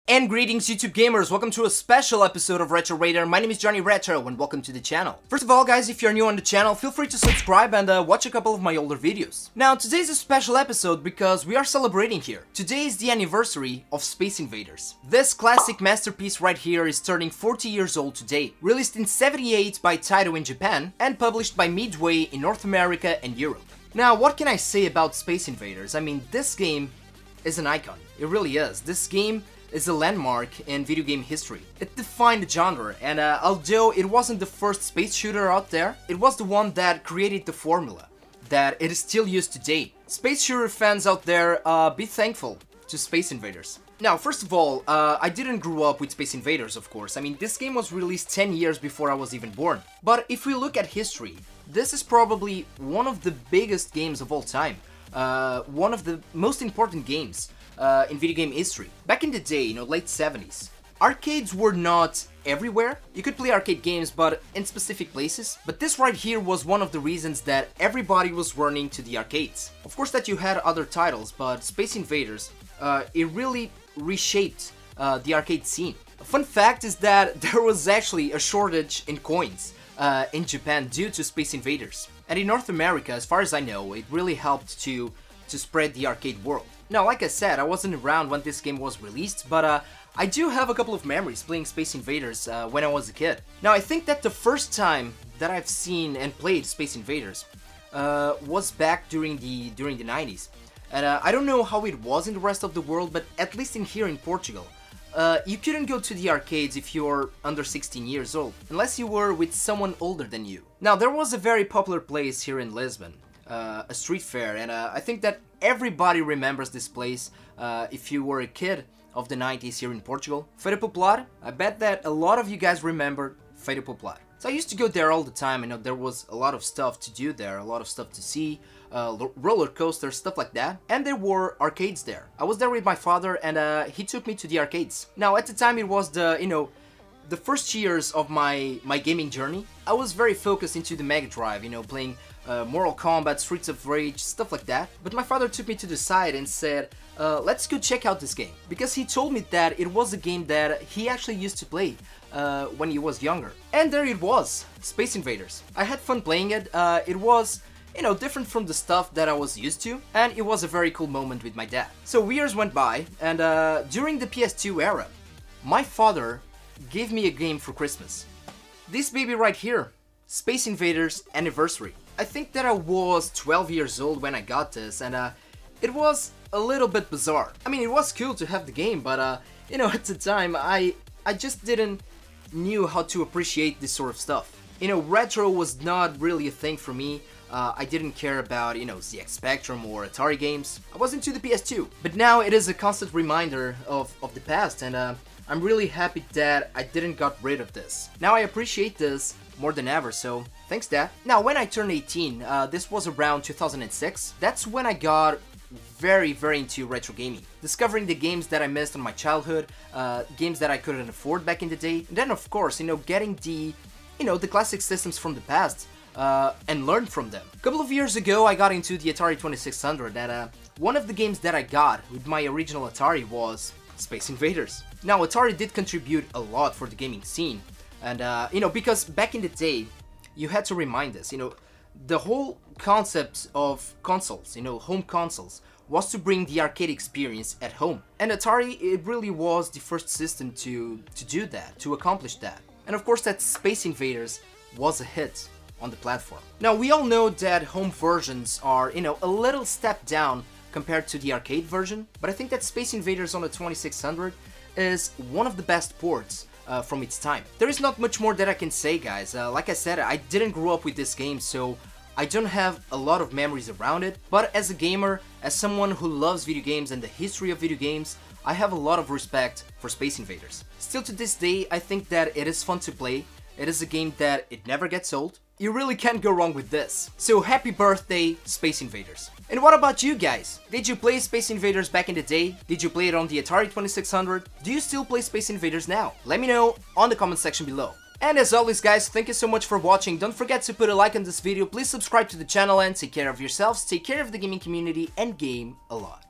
And greetings YouTube gamers, welcome to a special episode of Retro Raider. My name is Johnny Retro and welcome to the channel. First of all guys, if you're new on the channel, feel free to subscribe and watch a couple of my older videos. Now today's a special episode because we are celebrating here. Today is the anniversary of Space Invaders. This classic masterpiece right here is turning 40 years old today. Released in '78 by Taito in Japan and published by Midway in North America and Europe. Now what can I say about Space Invaders? I mean, this game is an icon. It really is. This game is a landmark in video game history. It defined the genre, and although it wasn't the first space shooter out there, it was the one that created the formula that it is still used today. Space shooter fans out there, be thankful to Space Invaders. Now, first of all, I didn't grow up with Space Invaders, of course. I mean, this game was released 10 years before I was even born. But if we look at history, this is probably one of the biggest games of all time. One of the most important games in video game history. Back in the day, late 70s, arcades were not everywhere. You could play arcade games, but in specific places. But this right here was one of the reasons that everybody was running to the arcades. Of course that you had other titles, but Space Invaders, it really reshaped the arcade scene. A fun fact is that there was actually a shortage in coins in Japan due to Space Invaders. And in North America, as far as I know, it really helped to spread the arcade world. Now, like I said, I wasn't around when this game was released, but I do have a couple of memories playing Space Invaders when I was a kid. Now, I think that the first time that I've seen and played Space Invaders was back during the 90s. And I don't know how it was in the rest of the world, but at least in here in Portugal, you couldn't go to the arcades if you're under 16 years old, unless you were with someone older than you. Now, there was a very popular place here in Lisbon, a street fair, and I think that everybody remembers this place if you were a kid of the 90s here in Portugal. Feira Popular, I bet that a lot of you guys remember Feira Popular. So I used to go there all the time, there was a lot of stuff to do there, a lot of stuff to see, roller coasters, stuff like that, and there were arcades there. I was there with my father and he took me to the arcades. Now at the time it was the first years of my gaming journey. I was very focused into the Mega Drive, playing Mortal Kombat, Streets of Rage, stuff like that. But my father took me to the side and said, let's go check out this game. Because he told me that it was a game that he actually used to play when he was younger. And there it was, Space Invaders. I had fun playing it. It was, different from the stuff that I was used to. And it was a very cool moment with my dad. So years went by, and during the PS2 era, my father gave me a game for Christmas. This baby right here, Space Invaders Anniversary. I think that I was 12 years old when I got this, and it was a little bit bizarre. I mean, it was cool to have the game, but at the time I just didn't knew how to appreciate this sort of stuff. Retro was not really a thing for me. I didn't care about, ZX Spectrum or Atari games. I was into the PS2. But now it is a constant reminder of the past, and I'm really happy that I didn't got rid of this. Now I appreciate this more than ever, so thanks Dad. Now when I turned 18, this was around 2006, that's when I got very into retro gaming. Discovering the games that I missed on my childhood, games that I couldn't afford back in the day, and then of course, getting the classic systems from the past, and learn from them. A couple of years ago I got into the Atari 2600, and one of the games that I got with my original Atari was Space Invaders. Now Atari did contribute a lot for the gaming scene, and because back in the day you had to remind us, the whole concept of consoles, home consoles, was to bring the arcade experience at home. And Atari, it really was the first system to do that, to accomplish that. And of course that Space Invaders was a hit on the platform. Now we all know that home versions are, a little step down compared to the arcade version, but I think that Space Invaders on the 2600 is one of the best ports from its time. There is not much more that I can say, guys. Like I said, I didn't grow up with this game, so I don't have a lot of memories around it, but as a gamer, as someone who loves video games and the history of video games, I have a lot of respect for Space Invaders. Still to this day, I think that it is fun to play. It is a game that it never gets old. You really can't go wrong with this. So happy birthday, Space Invaders. And what about you guys? Did you play Space Invaders back in the day? Did you play it on the Atari 2600? Do you still play Space Invaders now? Let me know on the comment section below. And as always guys, thank you so much for watching. Don't forget to put a like on this video, please subscribe to the channel and take care of yourselves, take care of the gaming community and game a lot.